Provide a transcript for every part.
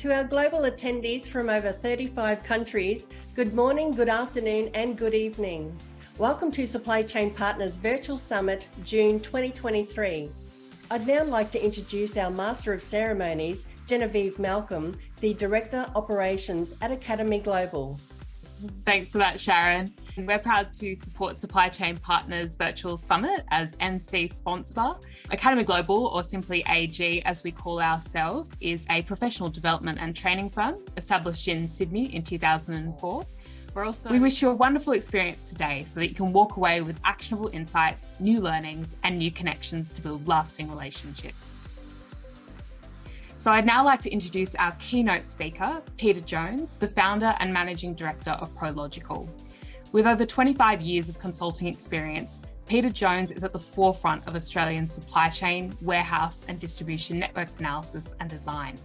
To our global attendees from over 35 countries, good morning, good afternoon, and good evening. Welcome to Supply Chain Partners Virtual Summit, June 2023. I'd now like to introduce our Master of Ceremonies, 𝗤𝗣𝗡𝗬𝗡, the Director Operations at Academy Global. Thanks for that, Sharon. We're proud to support Supply Chain Partners Virtual Summit as MC sponsor. Academy Global, or simply AG as we call ourselves, is a professional development and training firm established in Sydney in 2004. We wish you a wonderful experience today so that you can walk away with actionable insights, new learnings, and new connections to build lasting relationships. So I'd now like to introduce our keynote speaker, 𝗞𝗘𝗬𝗡𝗢𝗧, the founder and managing director of Prological. With over 25 years of consulting experience, 𝗞𝗘𝗬𝗡𝗢𝗧 is at the forefront of Australian supply chain, warehouse, and distribution networks analysis and design.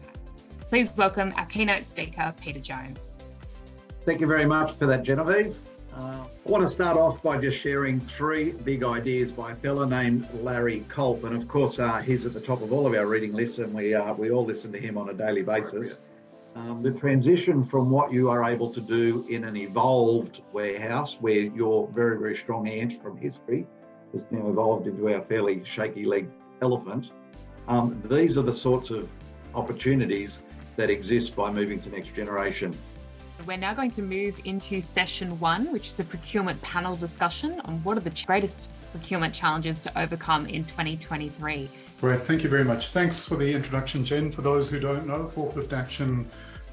Please welcome our keynote speaker, 𝗞𝗘𝗬𝗡𝗢𝗧. Thank you very much for that, Genevieve. I want to start off by just sharing three big ideas by a fellow named Larry Culp. And of course, he's at the top of all of our reading lists, and we all listen to him on a daily basis. The transition from what you are able to do in an evolved warehouse, where your very, very strong ant from history has now evolved into our fairly shaky-legged elephant. These are the sorts of opportunities that exist by moving to next generation. We're now going to move into session one, which is a procurement panel discussion on what are the greatest procurement challenges to overcome in 2023. Great, thank you very much. Thanks for the introduction, Jen. For those who don't know, Forklift Action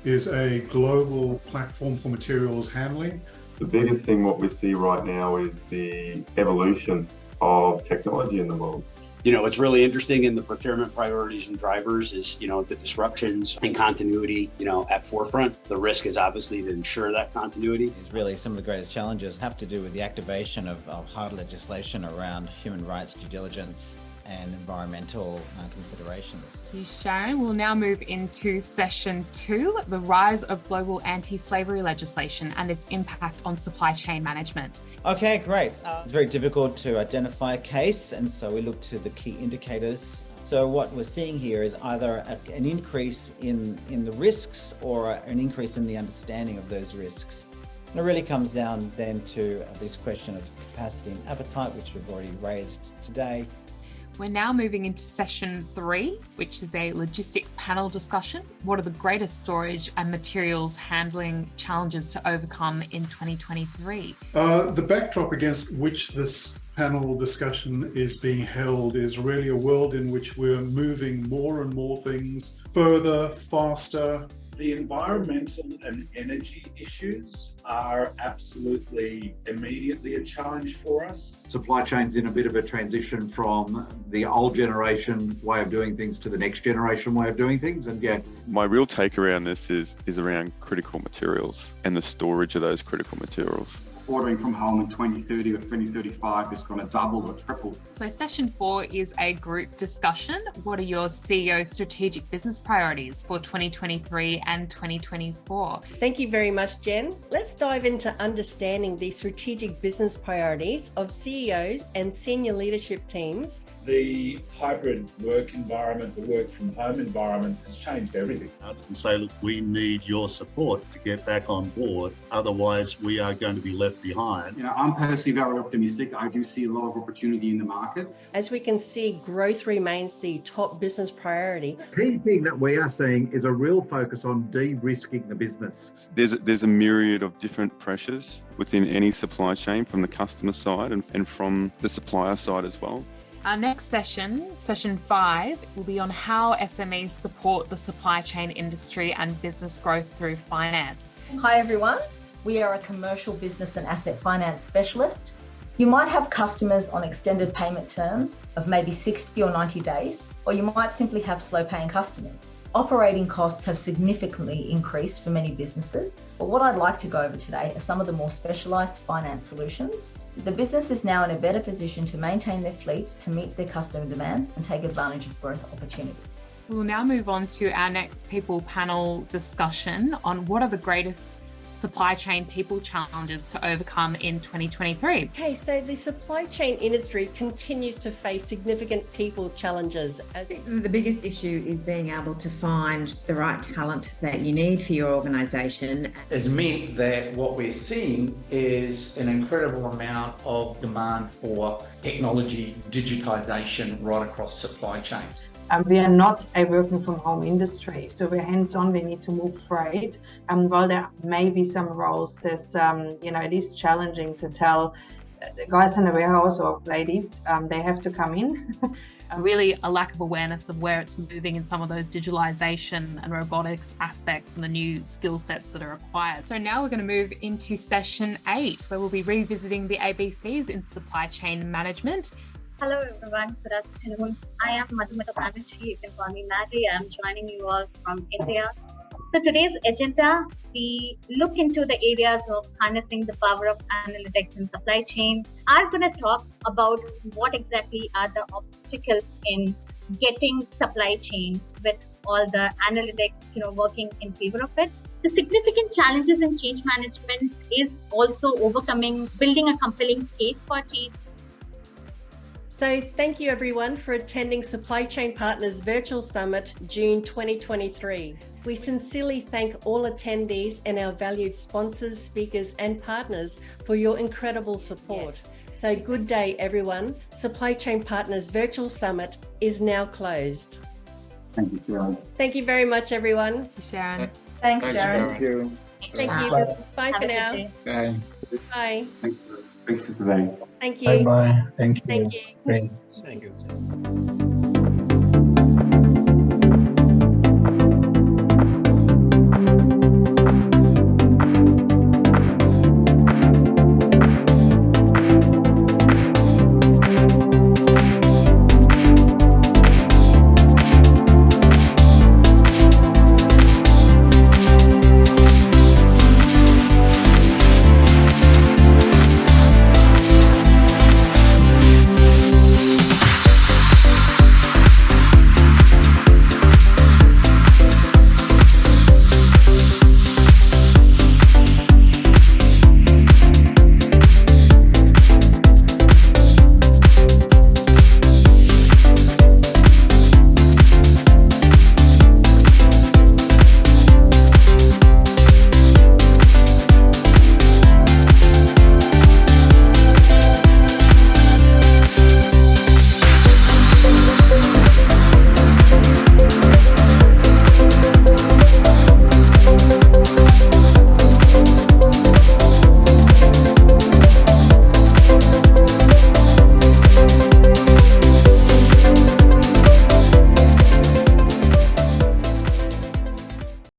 is a global platform for materials handling. The biggest thing what we see right now is the evolution of technology in the world. You know, what's really interesting in the procurement priorities and drivers is, the disruptions and continuity, at forefront. The risk is obviously to ensure that continuity. It's really some of the greatest challenges have to do with the activation of hard legislation around human rights due diligence and environmental considerations. Thank you, Sharon. We'll now move into session two, the rise of global anti-slavery legislation and its impact on supply chain management. Okay, great. It's very difficult to identify a case, and so we look to the key indicators. So what we're seeing here is either an increase in the risks or an increase in the understanding of those risks. And it really comes down then to this question of capacity and appetite, which we've already raised today. We're now moving into session three, which is a logistics panel discussion. What are the greatest storage and materials handling challenges to overcome in 2023? The backdrop against which this panel discussion is being held is really a world in which we're moving more and more things further, faster. The environmental and energy issues are absolutely immediately a challenge for us. Supply chain's in a bit of a transition from the old generation way of doing things to the next generation way of doing things. And yeah. My real take around this is around critical materials and the storage of those critical materials. Ordering from home in 2030 or 2035 is going to double or triple. So session four is a group discussion. What are your CEO strategic business priorities for 2023 and 2024? Thank you very much, Jen. Let's dive into understanding the strategic business priorities of CEOs and senior leadership teams. The hybrid work environment, the work from home environment has changed everything. And say, look, we need your support to get back on board. Otherwise, we are going to be left behind. I'm personally very optimistic. I do see a lot of opportunity in the market. As we can see, growth remains the top business priority. The key thing that we are seeing is a real focus on de-risking the business. There's a myriad of different pressures within any supply chain from the customer side and from the supplier side as well. Our next session, session five, will be on how SMEs support the supply chain industry and business growth through finance. Hi everyone, we are a commercial business and asset finance specialist. You might have customers on extended payment terms of maybe 60 or 90 days, or you might simply have slow paying customers. Operating costs have significantly increased for many businesses, but what I'd like to go over today are some of the more specialised finance solutions. The business is now in a better position to maintain their fleet, to meet their customer demands and take advantage of growth opportunities. We'll now move on to our next people panel discussion on what are the greatest supply chain people challenges to overcome in 2023. Okay, so the supply chain industry continues to face significant people challenges. I think the biggest issue is being able to find the right talent that you need for your organisation. It's meant that what we're seeing is an incredible amount of demand for technology digitisation right across supply chain. We are not a working from home industry, so we're hands-on, we need to move freight. While there may be some roles, there's, it is challenging to tell the guys in the warehouse or ladies, they have to come in. Really a lack of awareness of where it's moving in some of those digitalization and robotics aspects and the new skill sets that are required. So now we're going to move into session 8, where we'll be revisiting the ABCs in supply chain management. Hello everyone, good afternoon. I am 𝗤𝗣𝗘𝗥𝗧𝗘, you can call me Maddie. I'm joining you all from India. So today's agenda, we look into the areas of harnessing the power of analytics in supply chain. I'm going to talk about what exactly are the obstacles in getting supply chain with all the analytics, working in favor of it. The significant challenges in change management is also overcoming, building a compelling case for change. So thank you everyone for attending Supply Chain Partners Virtual Summit June 2023. We sincerely thank all attendees and our valued sponsors, speakers and partners for your incredible support. So good day everyone. Supply Chain Partners Virtual Summit is now closed. Thank you, Sharon. Thank you very much everyone. Sharon. Thanks, Sharon. Thank you. Thank you. Bye for Have a now. good day. Bye. Bye. Thanks for today. Thank you. Bye-bye. Thank you. Thank you. Great. Thank you.